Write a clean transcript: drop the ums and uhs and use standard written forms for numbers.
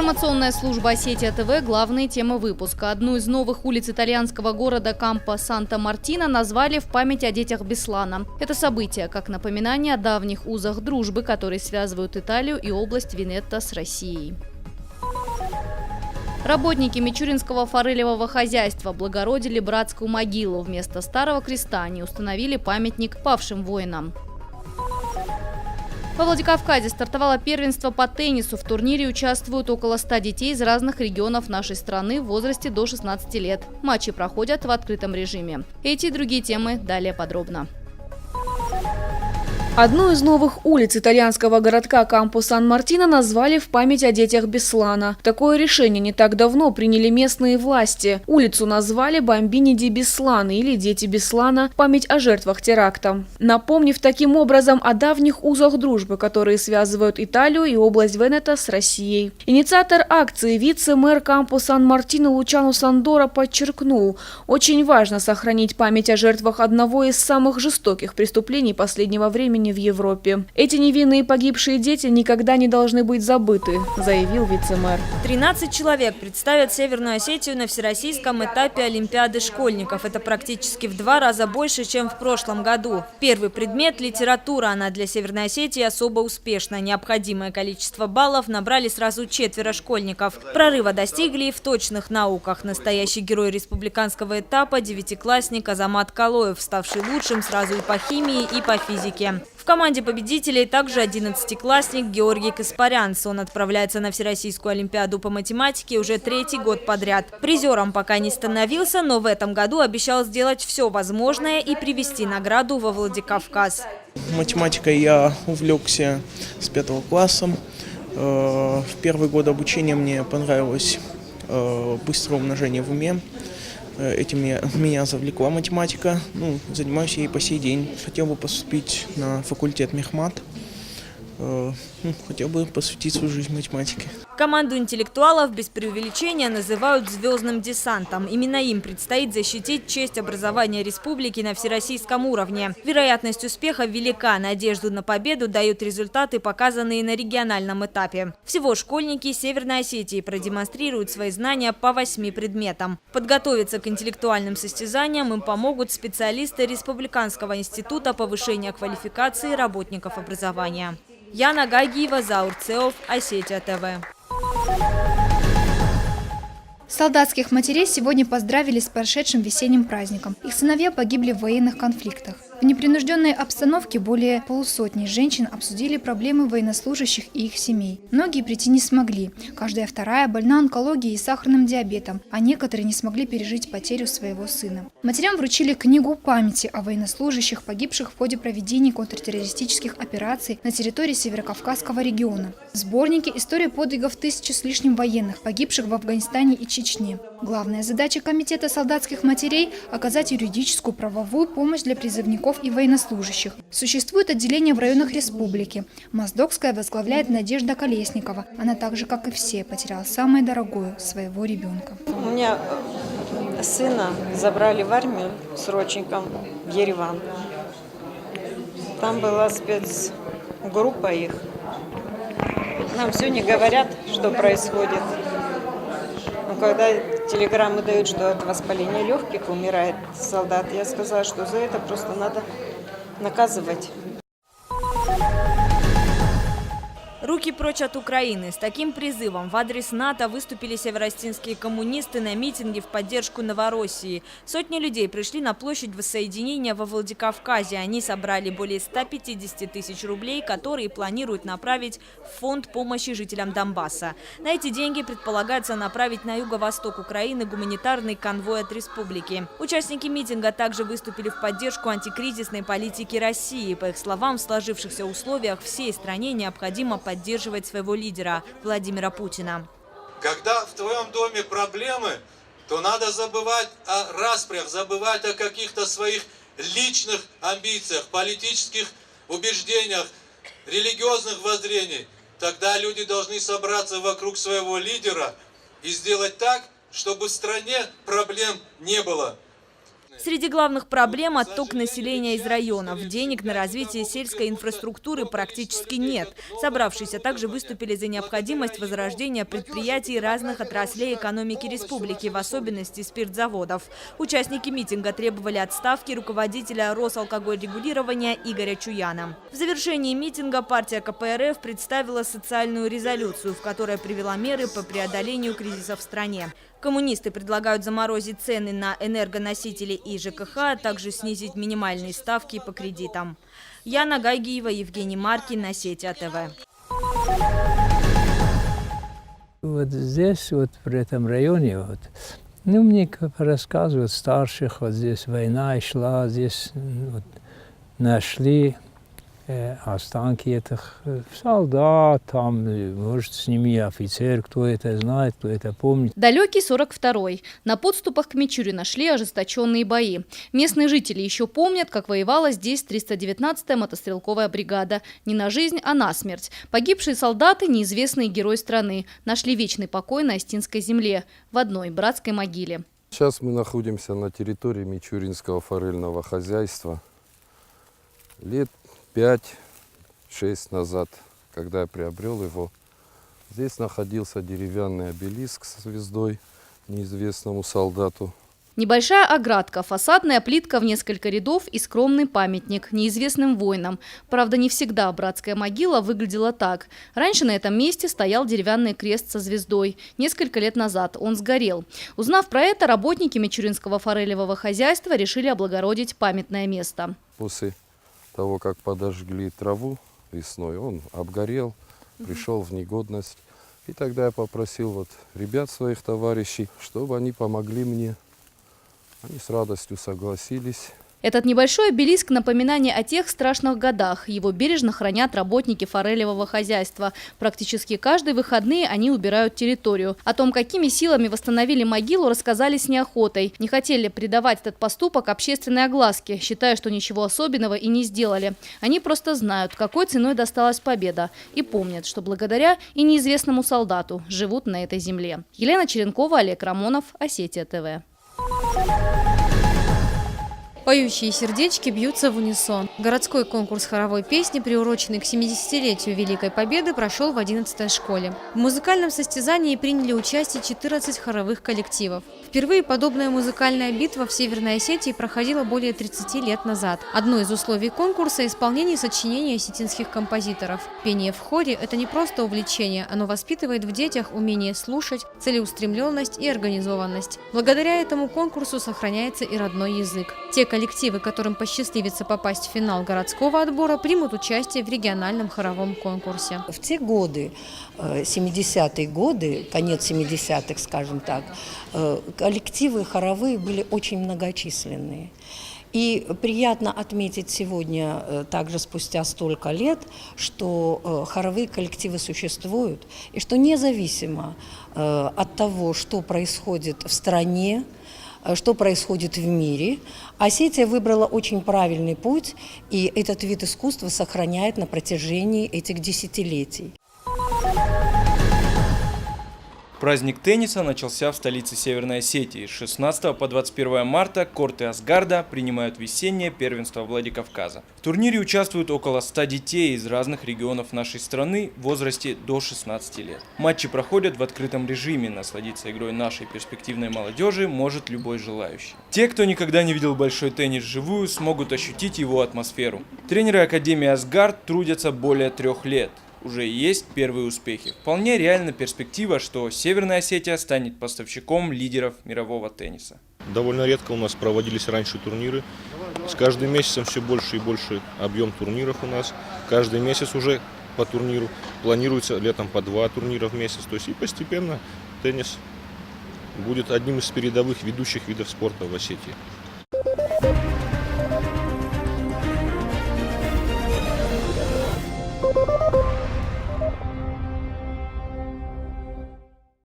Информационная служба «Осетия ТВ» – главные темы выпуска. Одну из новых улиц итальянского города Кампо Санта-Мартино назвали в память о детях Беслана. Это событие как напоминание о давних узах дружбы, которые связывают Италию и область Венето с Россией. Работники Мичуринского форелевого хозяйства облагородили братскую могилу. Вместо старого креста они установили памятник павшим воинам. Во Владикавказе стартовало первенство по теннису. В турнире участвуют около 100 детей из разных регионов нашей страны в возрасте до 16 лет. Матчи проходят в открытом режиме. Эти и другие темы далее подробно. Одну из новых улиц итальянского городка Кампо Сан-Мартино назвали в память о детях Беслана. Такое решение не так давно приняли местные власти. Улицу назвали Бамбини ди Беслана или Дети Беслана в память о жертвах теракта, напомнив таким образом о давних узах дружбы, которые связывают Италию и область Венето с Россией. Инициатор акции, вице-мэр Кампо Сан-Мартино Лучано Сандора подчеркнул, очень важно сохранить память о жертвах одного из самых жестоких преступлений последнего времени в Европе. Эти невинные погибшие дети никогда не должны быть забыты, заявил вице-мэр. 13 человек представят Северную Осетию на всероссийском этапе Олимпиады школьников. Это практически в 2 раза больше, чем в прошлом году. Первый предмет – литература. Она для Северной Осетии особо успешна. Необходимое количество баллов набрали сразу 4 школьников. Прорыва достигли и в точных науках. Настоящий герой республиканского этапа – 9-классник Азамат Калоев, ставший лучшим сразу и по химии, и по физике. В команде победителей также 11-классник Георгий Каспарянц. Он отправляется на Всероссийскую Олимпиаду по математике уже 3-й год подряд. Призером пока не становился, но в этом году обещал сделать все возможное и привезти награду во Владикавказ. Математикой я увлекся с 5 класса. В первый год обучения мне понравилось быстрое умножение в уме. Этим меня завлекла математика, занимаюсь ей по сей день. Хотел бы поступить на факультет мехмат, хотел бы посвятить свою жизнь математике. Команду интеллектуалов без преувеличения называют «звездным десантом». Именно им предстоит защитить честь образования республики на всероссийском уровне. Вероятность успеха велика. Надежду на победу дают результаты, показанные на региональном этапе. Всего школьники Северной Осетии продемонстрируют свои знания по 8 предметам. Подготовиться к интеллектуальным состязаниям им помогут специалисты Республиканского института повышения квалификации работников образования. Яна Гагиева, Заур Цеов, Осетия ТВ. Солдатских матерей сегодня поздравили с прошедшим весенним праздником. Их сыновья погибли в военных конфликтах. В непринужденной обстановке более полусотни женщин обсудили проблемы военнослужащих и их семей. Многие прийти не смогли. Каждая вторая больна онкологией и сахарным диабетом, а некоторые не смогли пережить потерю своего сына. Матерям вручили книгу памяти о военнослужащих, погибших в ходе проведения контртеррористических операций на территории Северокавказского региона. В сборнике «История подвигов 1000 с лишним военных, погибших в Афганистане и Чечне». Главная задача Комитета солдатских матерей – оказать юридическую правовую помощь для призывников и военнослужащих. Существует отделение в районах республики. Моздокская возглавляет Надежда Колесникова. Она так же, как и все, потеряла самое дорогое – своего ребенка. У меня сына забрали в армию срочником в Ереван. Там была спецгруппа их. Нам все не говорят, что происходит. Но когда телеграммы дают, что от воспаления легких умирает солдат, я сказала, что за это просто надо наказывать. Руки прочь от Украины. С таким призывом в адрес НАТО выступили северостинские коммунисты на митинге в поддержку Новороссии. Сотни людей пришли на площадь Воссоединения во Владикавказе. Они собрали более 150 тысяч рублей, которые планируют направить в фонд помощи жителям Донбасса. На эти деньги предполагается направить на юго-восток Украины гуманитарный конвой от республики. Участники митинга также выступили в поддержку антикризисной политики России. По их словам, в сложившихся условиях всей стране необходимо поддерживать своего лидера Владимира Путина. Когда в твоем доме проблемы, то надо забывать о распрях, забывать о каких-то своих личных амбициях, политических убеждениях, религиозных воззрений. Тогда люди должны собраться вокруг своего лидера и сделать так, чтобы в стране проблем не было. Среди главных проблем – отток населения из районов. Денег на развитие сельской инфраструктуры практически нет. Собравшиеся также выступили за необходимость возрождения предприятий разных отраслей экономики республики, в особенности спиртзаводов. Участники митинга требовали отставки руководителя Росалкогольрегулирования Игоря Чуяна. В завершении митинга партия КПРФ представила социальную резолюцию, в которой привела меры по преодолению кризиса в стране. Коммунисты предлагают заморозить цены на энергоносители и ЖКХ, а также снизить минимальные ставки по кредитам. Яна Гайгиева, Евгений Маркин, на сети АТВ. Вот здесь, вот в этом районе, вот, ну, мне рассказывают старших, вот здесь война шла, здесь вот, нашли останки этих солдат, там, может, с ними офицер, кто это знает, кто это помнит. Далекий 42-й. На подступах к Мичурино шли ожесточенные бои. Местные жители еще помнят, как воевала здесь 319-я мотострелковая бригада. Не на жизнь, а на смерть. Погибшие солдаты – неизвестные герои страны. Нашли вечный покой на Остинской земле, в одной братской могиле. Сейчас мы находимся на территории Мичуринского форельного хозяйства. Лет 5-6 назад, когда я приобрел его, здесь находился деревянный обелиск с звездой неизвестному солдату. Небольшая оградка, фасадная плитка в несколько рядов и скромный памятник неизвестным воинам. Правда, не всегда братская могила выглядела так. Раньше на этом месте стоял деревянный крест со звездой. Несколько лет назад он сгорел. Узнав про это, работники Мичуринского форелевого хозяйства решили облагородить памятное место. После того, как подожгли траву весной, он обгорел, пришел в негодность. И тогда я попросил вот ребят, своих товарищей, чтобы они помогли мне. Они с радостью согласились. Этот небольшой обелиск – напоминание о тех страшных годах. Его бережно хранят работники форелевого хозяйства. Практически каждые выходные они убирают территорию. О том, какими силами восстановили могилу, рассказали с неохотой. Не хотели придавать этот поступок общественной огласке, считая, что ничего особенного и не сделали. Они просто знают, какой ценой досталась победа. И помнят, что благодаря и неизвестному солдату живут на этой земле. Елена Черенкова, Олег Рамонов, Осетия ТВ. Поющие сердечки бьются в унисон. Городской конкурс хоровой песни, приуроченный к 70-летию Великой Победы, прошел в 11-й школе. В музыкальном состязании приняли участие 14 хоровых коллективов. Впервые подобная музыкальная битва в Северной Осетии проходила более 30 лет назад. Одно из условий конкурса – исполнение сочинений осетинских композиторов. Пение в хоре – это не просто увлечение, оно воспитывает в детях умение слушать, целеустремленность и организованность. Благодаря этому конкурсу сохраняется и родной язык. Те коллективы, которым посчастливится попасть в финал городского отбора, примут участие в региональном хоровом конкурсе. В те годы, 70-е годы, конец 70-х, скажем так, коллективы хоровые были очень многочисленные. И приятно отметить сегодня, также спустя столько лет, что хоровые коллективы существуют, и что независимо от того, что происходит в стране, что происходит в мире, Осетия выбрала очень правильный путь, и этот вид искусства сохраняет на протяжении этих десятилетий. Праздник тенниса начался в столице Северной Осетии. С 16 по 21 марта корты Асгарда принимают весеннее первенство Владикавказа. В турнире участвуют около 100 детей из разных регионов нашей страны в возрасте до 16 лет. Матчи проходят в открытом режиме. Насладиться игрой нашей перспективной молодежи может любой желающий. Те, кто никогда не видел большой теннис вживую, смогут ощутить его атмосферу. Тренеры Академии Асгард трудятся более 3 лет. Уже есть первые успехи. Вполне реальна перспектива, что Северная Осетия станет поставщиком лидеров мирового тенниса. Довольно редко у нас проводились раньше турниры. С каждым месяцем все больше и больше объем турниров у нас. Каждый месяц уже по турниру. Планируется летом по 2 турнира в месяц. То есть и постепенно теннис будет одним из передовых ведущих видов спорта в Осетии.